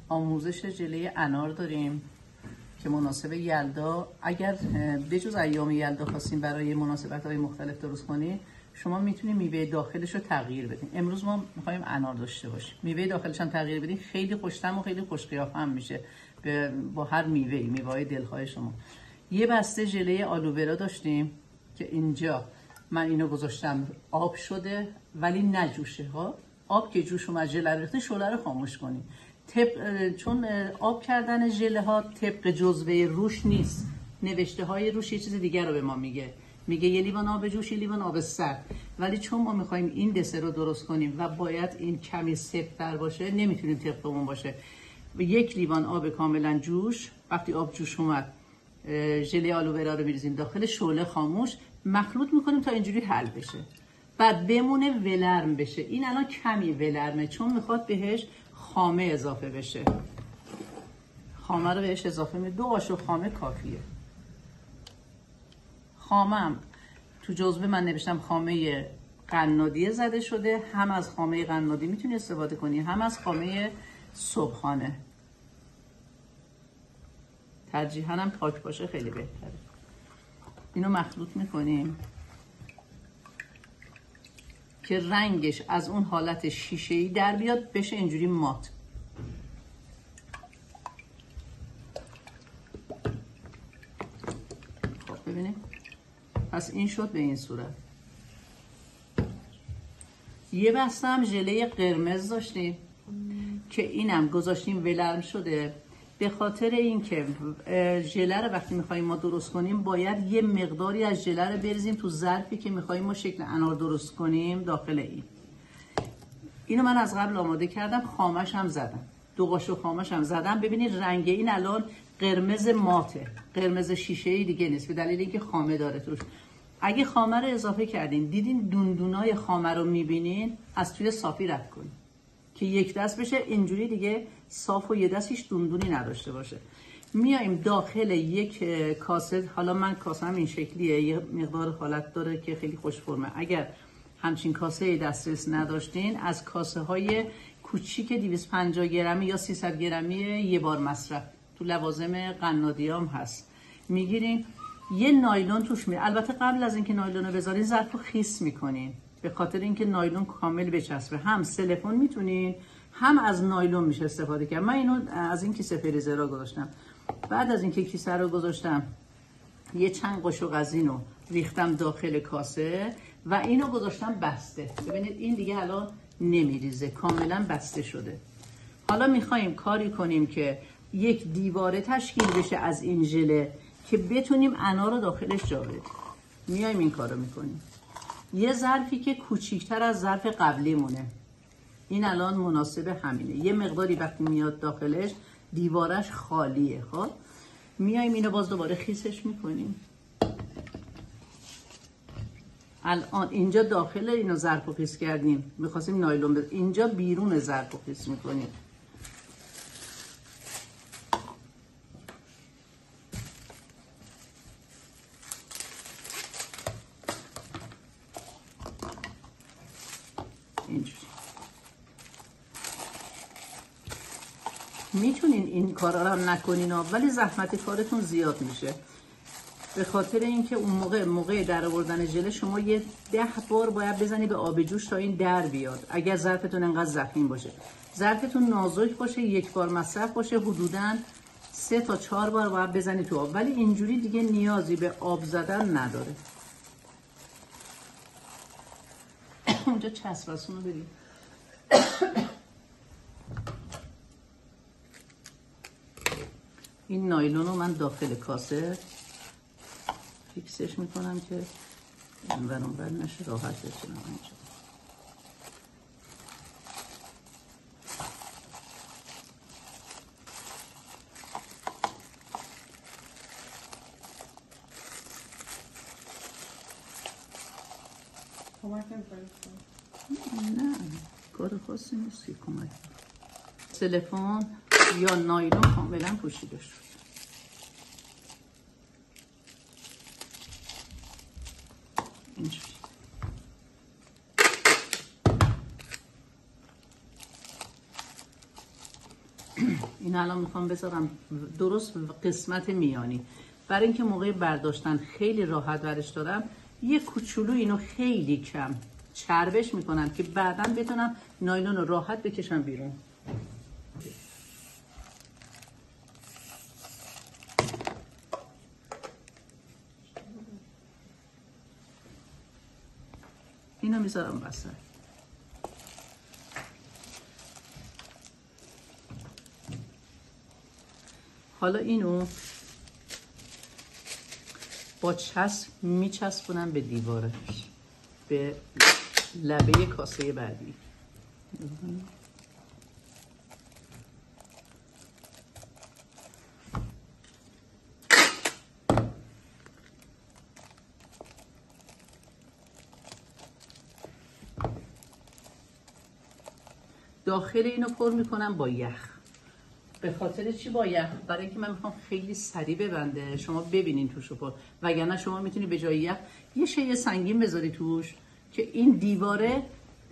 آموزش ژله انار داریم که مناسب یلدا. اگر بجز ایام یلدا خواستین برای مناسبت‌های مختلف درست کنین، شما میتونید میوه داخلش رو تغییر بدین. امروز ما می‌خوایم انار داشته باشیم، میوه داخلش هم تغییر بدین، خیلی خوش‌طعم و خیلی خوش قیافه هم میشه با هر میوه‌ای دلخواه شما. یه بسته ژله آلوورا داشتیم که اینجا من اینو گذاشتم آب شده ولی نجوشه ها. آب که جوش اومد ژله رو ریخته، شعله رو خاموش کنیم. چون آب کردن ژله ها طبق جزوه روش نیست، نوشته های روش یه چیز دیگر رو به ما میگه یه لیوان آب جوش، یه لیوان آب سرد. ولی چون ما میخوایم این دسر رو درست کنیم و باید این کمی سفت‌تر باشه، نمیتونیم طبقمون باشه. 1 لیوان آب کاملا جوش، وقتی آب جوش اومد ژله آلوورا رو میریزیم داخل، شعله خاموش، مخلوط میکنیم تا اینجوری حل بشه. بعد بمونه ولرم بشه. این الان کمی ولرمه چون میخواد بهش خامه اضافه بشه. خامه رو بهش اضافه می 2 قاشق خامه کافیه. خامم تو جزوه من نوشتم خامه قنادی زده شده. هم از خامه قنادی میتونی استفاده کنی، هم از خامه صبحانه. ترجیحاً هم پاک باشه خیلی بهتره. اینو مخلوط میکنیم که رنگش از اون حالت شیشه‌ای در بیاد، بشه اینجوری مات. خب ببینید، پس این شد به این صورت. یه بسته هم ژله قرمز داشتیم که اینم گذاشتیم ولرم شده. به خاطر اینکه ژله رو وقتی می‌خوایم ما درست کنیم، باید یه مقداری از ژله رو بریزیم تو ظرفی که می‌خوایم ما شکل انار درست کنیم داخل این. اینو من از قبل آماده کردم، خامش هم زدم، 2 قاشق خامش هم زدم. ببینید رنگ این الان قرمز ماته، قرمز شیشه‌ای دیگه نیست، به دلیل اینکه خامه داره توش. اگه خامه رو اضافه کردین، دیدین دوندونای خامه رو می‌بینین، از توی صافی رد کنین که یک دست بشه، اینجوری دیگه صاف و یه دست هیچ دوندونی نداشته باشه. میایم داخل یک کاسه، حالا من کاسم این شکلیه، یه مقدار حالت داره که خیلی خوش فرمه. اگر همچین کاسه دسترس نداشتین، از کاسه های کوچیک 250 گرمی یا 300 گرمی یه بار مصرف تو لوازم قنادیام هست، میگیرین یه نایلون توش میره. البته قبل از اینکه نایلون رو بذارین ظرف رو خیس میکنین، به خاطر اینکه نایلون کامل بچسبه. هم سیلیکون میتونین، هم از نایلون میشه استفاده کرد. من اینو از این کیسه فریزر گذاشتم. بعد از اینکه کیسه رو گذاشتم، یه چند قاشق از اینو ریختم داخل کاسه و اینو گذاشتم بسته. ببینید این دیگه الان نمیریزه، کاملا بسته شده. حالا میخوایم کاری کنیم که یک دیواره تشکیل بشه از این ژله که بتونیم انار رو داخلش جا بدیم. میایم این کارو میکنیم. یه ظرفی که کوچیکتر از ظرف قبلی مونه، این الان مناسب همینه. یه مقداری وقتی میاد داخلش دیوارش خالیه. خب میایم اینو باز دوباره خیسش میکنیم. الان اینجا داخل اینو ظرف خیس کردیم، میخواستیم نایلون بذاریم، اینجا بیرون ظرف خیس میکنیم. میتونین این کارا رو هم نکنین ولی زحمت کارتون زیاد میشه، به خاطر اینکه اون موقع در آوردن ژله شما یه 10 بار باید بزنی به آب جوش تا این در بیاد. اگر ظرفتون انقدر ضخیم باشه، ظرفتون نازک باشه، 1 بار مصرف باشه، حدوداً 3 تا 4 بار باید بزنی تو آب. ولی اینجوری دیگه نیازی به آب زدن نداره. اونجا چسباسون رو برید. این نایلون رو من داخل کاسه فیکسش میکنم که اونور نشه، راحت بشینم اینجا. نه کار خاصی نیست که کمک. سیلیکون یا نایلون کاملا پوشیده شد. اینجوری این الان میخوام بذارم درست قسمت میانی، برای اینکه موقع برداشتن خیلی راحت ورش دارم. یه کوچولو اینو خیلی کم چربش میکنم که بعداً بتونم نایلون رو راحت بکشم بیرون. اینو میذارم وسط. حالا اینو با چسب میچسبونم به دیوارش، به لبه کاسه بعدی. داخل اینو پر میکنم با یخ. به خاطر چی با یخ؟ برای اینکه من میخوام خیلی سریع ببنده، شما ببینین توشو پر. وگرنه شما میتونی به جای یخ یه شیء سنگین بذاری توش که این دیواره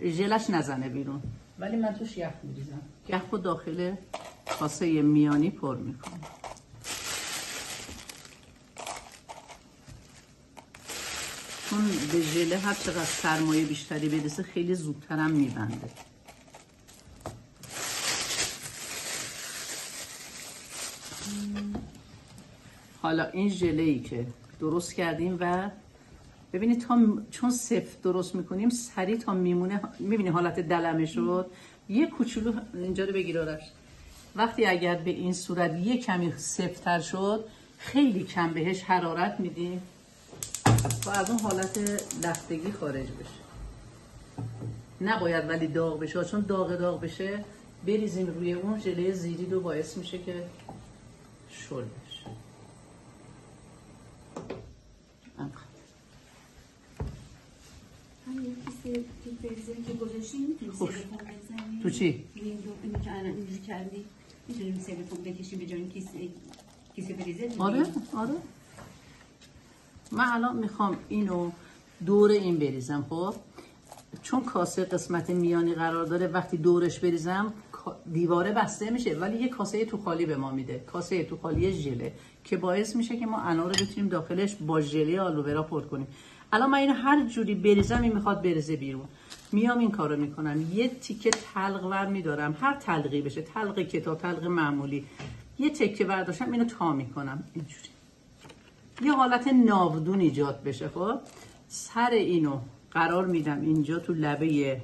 ژلش نزنه بیرون، ولی من توش یخ میریزم. یخ رو داخل کاسه میانی پر میکنم. چون به ژله هر چقدر سرمایه بیشتری برسه خیلی زودترم میبنده. حالا این ژله‌ای که درست کردیم و ببینید چون سفت درست میکنیم سریع تا میمونه. میبینی حالت دلمه شد. یه کوچولو اینجا رو بگیر آرش. وقتی اگر به این صورت یه کمی سفت‌تر شد خیلی کم بهش حرارت میدیم تا از اون حالت لختگی خارج بشه. نباید ولی داغ بشه، چون داغ بشه بریزیم روی اون ژله زیری رو باعث میشه که شل بشه. هم یه کیسه فریزر که گذاشتیم میتونیم سیلیکون بزنیم. تو چی؟ اینو که الان اینجوری کردی میتونیم سیلیکون بکشیم به جای این کیسه فریزر. آره. من الان میخوام اینو دور این بریزم. خب چون کاسه قسمت میانی قرار داره، وقتی دورش بریزم دیواره بسته میشه، ولی یه کاسه تو خالی به ما میده. کاسه تو خالی ژله که باعث میشه که ما انار رو بتونیم داخلش با ژله آلوورا پر کنیم. الان من اینو هر جوری بریزم این میخواد بریزه بیرون. میام این کارو میکنم، یه تیکه تلق ور میدارم، هر تلقی بشه، تلق کتاب، تلق معمولی، یه تکه برداشتم اینو تا میکنم اینجوری، یه حالت ناودون ایجاد بشه. خب سر اینو قرار میدم اینجا تو لبه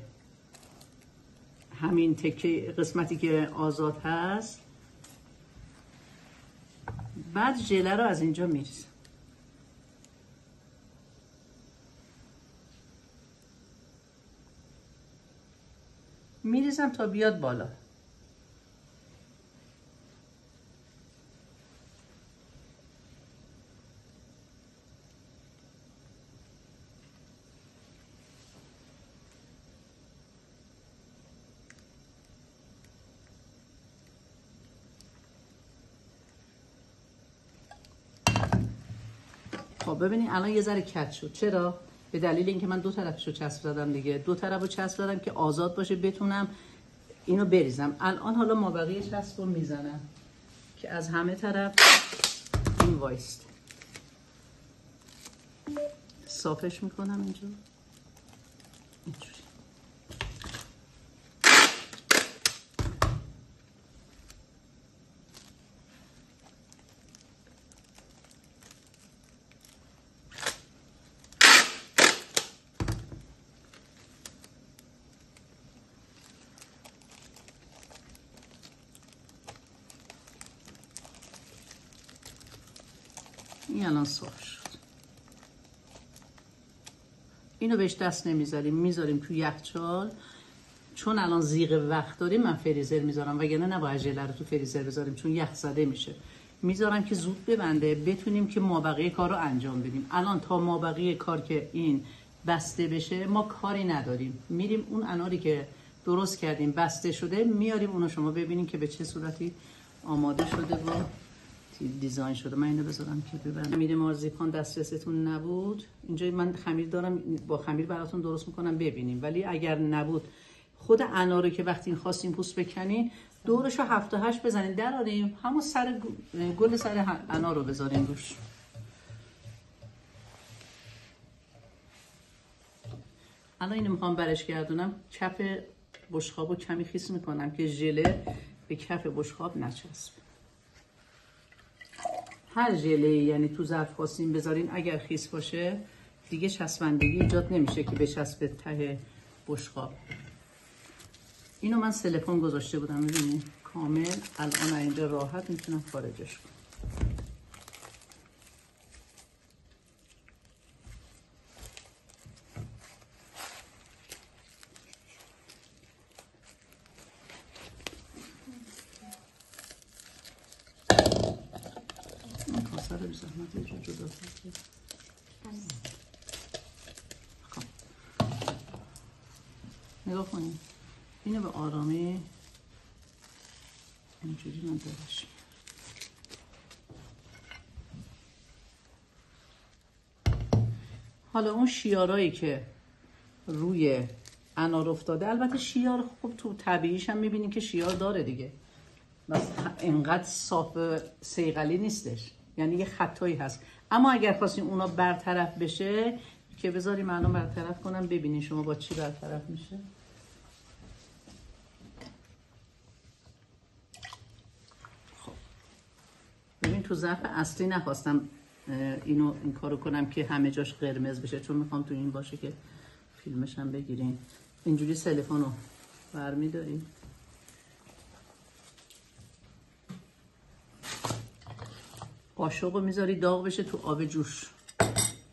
همین تکه قسمتی که آزاد هست. بعد ژله رو از اینجا میریزم. میریزم تا بیاد بالا. خب ببینید الان یه ذره کج شد. چرا؟ به دلیل اینکه من دو طرفشو چسب زدم دیگه. دو طرفو چسب زدم که آزاد باشه بتونم اینو بریزم. الان حالا مابقی چسبو میزنم که از همه طرف این وایست. صافش میکنم اینجا اینجوری. این الان صاف شد. اینو بهش دست نمیذاریم، میذاریم تو یخچال. چون الان زیغ وقت داریم من فریزر میذارم، وگرنه نباید ژله رو تو فریزر بذاریم چون یخ زده میشه. میذارم که زود ببنده، بتونیم که مابقی کار رو انجام بدیم. الان تا مابقی کار که این بسته بشه ما کاری نداریم. میریم اون اناری که درست کردیم بسته شده میاریم اونو شما ببینیم که به چه صورتی آماده شده و دیزاین شده. من اینو بذارم که ببرم. خمیر مارزیپان دسترستون نبود، اینجا من خمیر دارم، با خمیر براتون درست میکنم ببینیم. ولی اگر نبود خود انار رو که وقتی خواستیم پوست بکنین دورش رو 7 تا 8 بزنین دراریم، همون سر گل سر انار رو بذارین روش. الان اینو میخوام برش گردونم، کف بشقاب رو کمی خیس میکنم که ژله به کف بشقاب نچسب. هر ژله یعنی تو ظرف خواستین بذارین اگر خیس باشه دیگه چسبندگی ایجاد نمیشه که بچسبه ته بشقاب. اینو من سیلیکون گذاشته بودم میبینید کامل، الان اینجا راحت میتونم خارجش کنم. این کاسه رو بی زحمت یه جور جدا کنید. نگاه کنید اینو به آرامی اینجوری من درش حالا اون شیارایی که روی انار افتاده، البته شیار خوب تو طبیعیش هم میبینین که شیار داره دیگه، بس اینقدر صاف صیقلی نیستش، یعنی یه خطایی هست. اما اگر خواستین اونا برطرف بشه که بذاریم الان برطرف کنم ببینین شما با چی برطرف میشه. ببین تو ظرف اصلی نخواستم این کارو کنم که همه جاش قرمز بشه، چون میخوام تو این باشه که فیلمش هم بگیرین. اینجوری سیلیکون رو برمیداریم، قاشق رو میذاری داغ بشه تو آب جوش،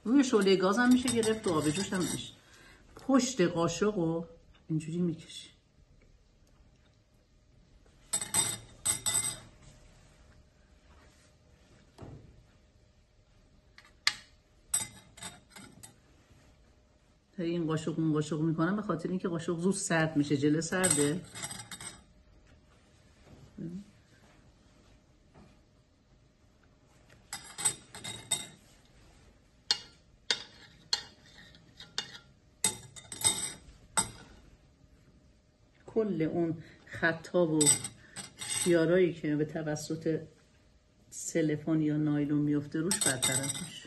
روی شعله گاز هم میشه گرفت، تو آب جوش هم میشه. پشت قاشق رو اینجوری میکشی، این قاشق اون قاشق میکنم به خاطر اینکه قاشق زود سرد میشه، ژله سرده. کل اون خطا و شیارایی که به توسط سیلیکون یا نایلون میفته روش برطرف میشه.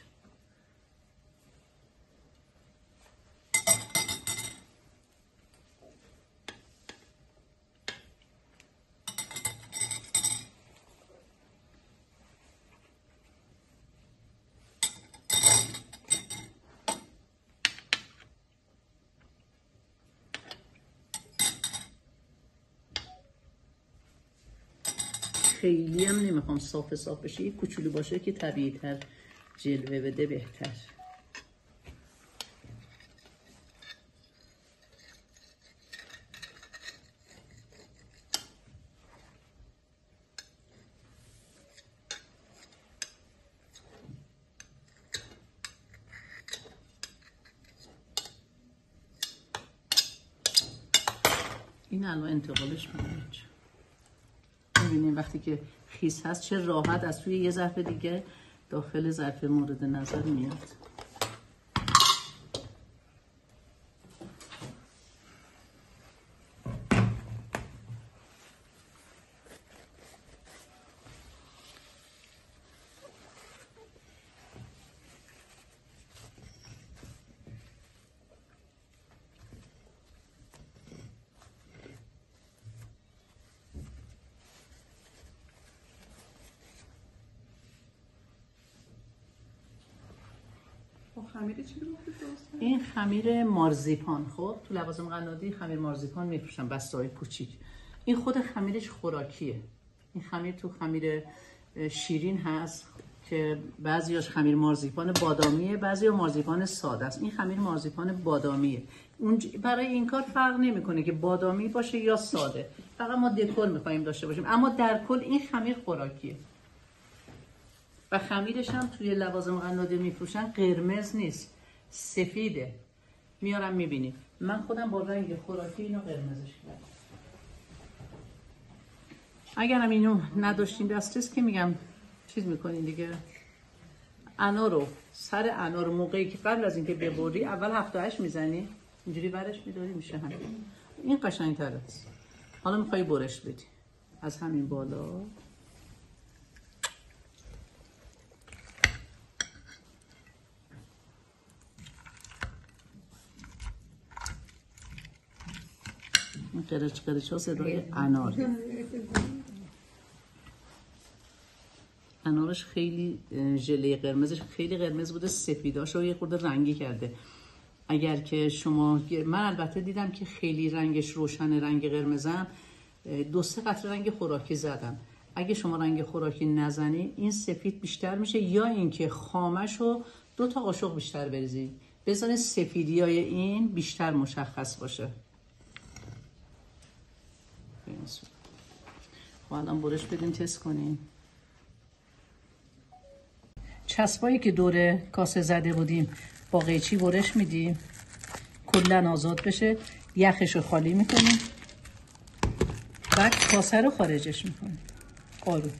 خیلی هم نمیخوام صاف بشه، یه کوچولو باشه که طبیعی تر جلوه بده بهتر. این الان انتقالش میکنه. ببینید وقتی که خیس هست چه راحت از توی یه ظرف دیگه داخل ظرف مورد نظر میاد. خمیر چی گفتید درست؟ این خمیر مارزیپان. خب تو لوازم قنادی خمیر مارزیپان میفروشن بسته‌های کوچیک. این خود خمیرش خوراکیه. این خمیر تو خمیر شیرین هست که بعضیاش خمیر مارزیپان بادامیه، بعضیا مارزیپان ساده است. این خمیر مارزیپان بادامیه. اون برای این کار فرق نمیکنه که بادامی باشه یا ساده، فقط ما دکور میخوایم داشته باشیم، اما در کل این خمیر خوراکیه. و خمیرش هم توی لوازم قنادی میفروشن قرمز نیست، سفیده. میارم میبینید. من خودم با رنگ خوراکی اینو قرمزش کردم. اگرم اینو نداشتین دسترس که میگم چیز میکنین دیگه، انارو سر انار موقعی که قبل از اینکه ببری اول 7 تا 8 میزنی، اینجوری برش میداری میشه همین. این قشنگ‌تره. حالا میخوای برش بدی از همین بالا. این قرچ ها صدای انار. انارش خیلی ژله قرمزش خیلی قرمز بوده، سفیداش رو یه خورده رنگی کرده. اگر که شما، من البته دیدم که خیلی رنگش روشن، رنگ قرمزم 2-3 قطره رنگ خوراکی زدم. اگه شما رنگ خوراکی نزنی این سفید بیشتر میشه، یا اینکه خامش رو 2 تا قاشق بیشتر بریزید، بذارین سفیدیای این بیشتر مشخص باشه. خب الان برش بدیم تست کنیم. چسبایی که دور کاسه زده بودیم با قیچی برش میدیم کلن آزاد بشه، یخش رو خالی میکنیم، بعد کاسه رو خارجش میکنیم آروم.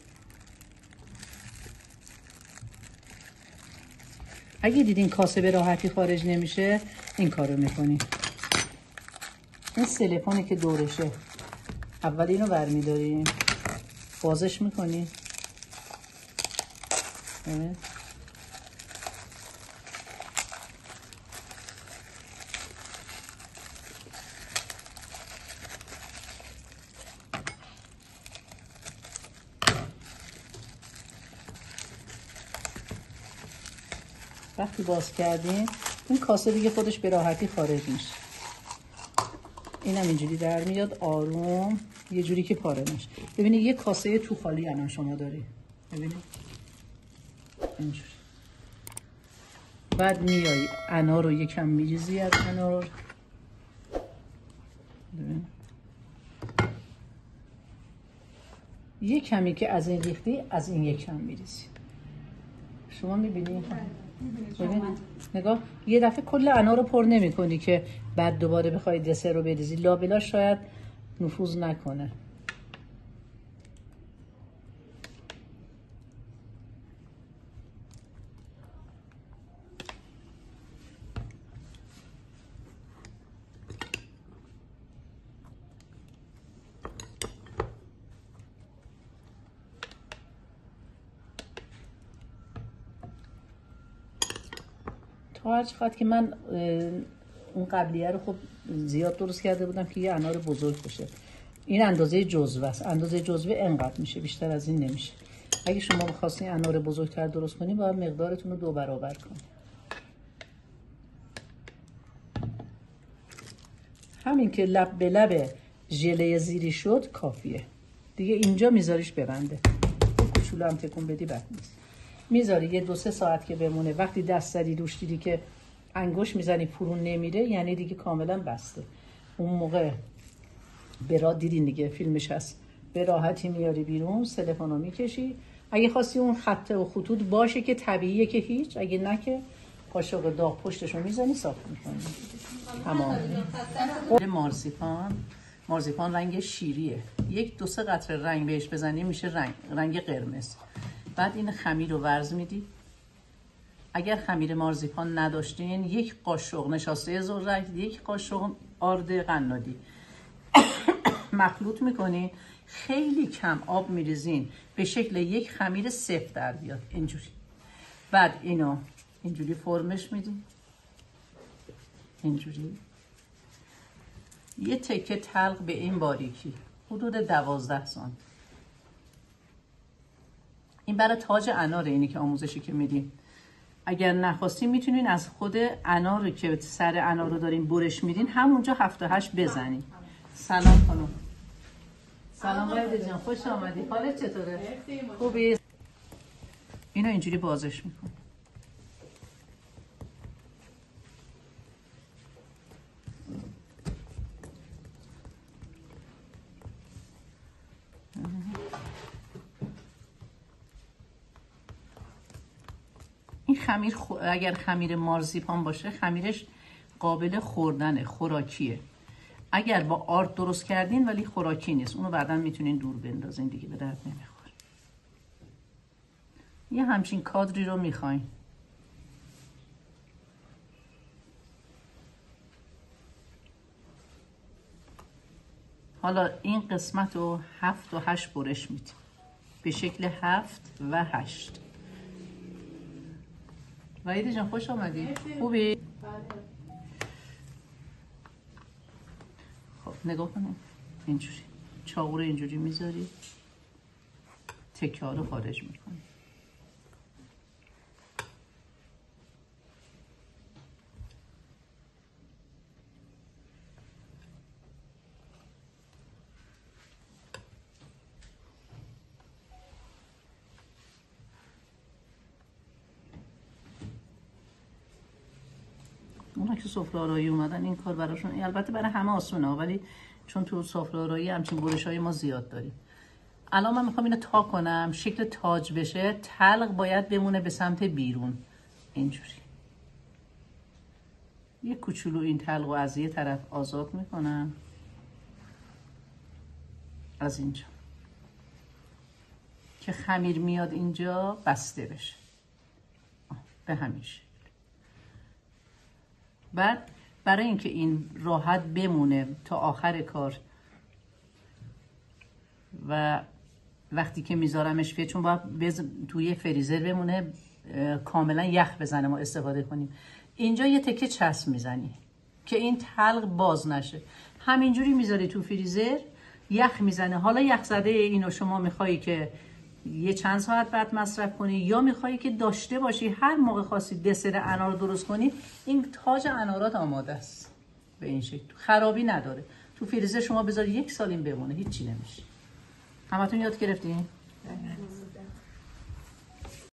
اگه دیدین کاسه به راحتی خارج نمیشه این کارو میکنیم. این سیلیکونی که دورشه اول اینو برمیداریم، بازش میکنیم. وقتی باز کردیم این کاسه دیگه خودش به راحتی خارج میشه. اینم اینجوری در میاد آروم، یه جوری که پاره نشه. ببینید یه کاسه تو خالی الان شما داری، ببینید اینجوری. بعد میای انار رو یکم میریزی از انار، ببین یه کمی که از این ریختی از این یکم میریزی. شما میبینید؟ ببین نگاه، یه دفعه کل انار رو پر نمی کنی که بعد دوباره بخوای دسر رو بریزی، لابلا شاید نفوذ نکنه. تا هر چقدر که من اون قبلیه رو خب زیاد درست کرده بودم که یه انار بزرگ بشه. این اندازه جزوه است، اندازه جزوه انقدر میشه، بیشتر از این نمیشه. اگه شما بخواستین انار بزرگتر درست کنی باید مقدارتون رو 2 برابر کنید. همین که لب به لب ژله زیری شد کافیه دیگه. اینجا میذاریش ببنده، کوچولو هم تکون بدی بد نیست. میذاری یه 2-3 ساعت که بمونه. وقتی دست زدی روش دیدی که انگوش میزنی پرون نمیره، یعنی دیگه کاملا بسته. اون موقع دیدین دیگه فیلمش هست، به راحتی میاری بیرون، سلفونو میکشی. اگه خواستی اون خط و خطوط باشه که طبیعیه که هیچ، اگه نه که قاشق داغ پشتشو میزنی صاف میکنی. تمام. مارزیپان رنگ شیریه، 1-2-3 قطره رنگ بهش بزنی میشه رنگ قرمز. بعد این خمیر رو ورز میدی. اگر خمیر مارزیپان نداشتین 1 قاشق نشاسته ذرت، 1 قاشق آرد قنادی مخلوط میکنین، خیلی کم آب میریزین به شکل یک خمیر سفت در بیاد اینجوری. بعد اینو اینجوری فرمش میدین، اینجوری یه تکه تلق به این باریکی، حدود 12 سانتی. این برای تاج اناره، اینی که آموزشی که میدیم. اگر نخواستین میتونین از خود انار که سر انار رو دارین برش میدین همونجا 7-8 بزنین. سلام خانم. سلام وحیده جان، خوش آمدی. حالت چطوره؟ خوبی؟ اینو اینجوری بازش میکن. این خمیر اگر خمیر مارزیپان باشه خمیرش قابل خوردنه، خوراکیه. اگر با آرد درست کردین ولی خوراکی نیست، اونو بعدا میتونین دور بندازین دیگه، به درد نمیخوره. یه همچین کادری رو میخواین. حالا این قسمت رو 7 و 8 برش میدیم به شکل 7 و 8. وحیده جان خوش آمدی. خوبی؟ خب نگاه کنیم اینجوری چاقو رو اینجوری میذاری، تکه ها رو خارج میکنی. اونا که سفره آرایی اومدن این کار براشون، البته برای همه آسونه ولی چون تو سفره آرایی همچین برش های ما زیاد داریم. الان من میخوام اینو تا کنم شکل تاج بشه. تلق باید بمونه به سمت بیرون اینجوری. یه کوچولو این تلق رو از یه طرف آزاد میکنم، از اینجا که خمیر میاد اینجا بسته بشه به همین شکل. بعد برای اینکه این راحت بمونه تا آخر کار و وقتی که میذارمش چون باید توی فریزر بمونه کاملا یخ بزنه ما استفاده کنیم. اینجا یه تکه چسب میزنی که این تلق باز نشه، همینجوری میذاری تو فریزر یخ میزنه. حالا یخ زده اینو شما میخوایی که یه چند ساعت بعد مصرف کنی یا میخوایی که داشته باشی هر موقع خواستی دسر انار درست کنی، این تاج انارات آماده است. به این شکل خرابی نداره. تو فریزر شما بذاری 1 سال این بمونه هیچی نمیشه. همتون یاد گرفتین؟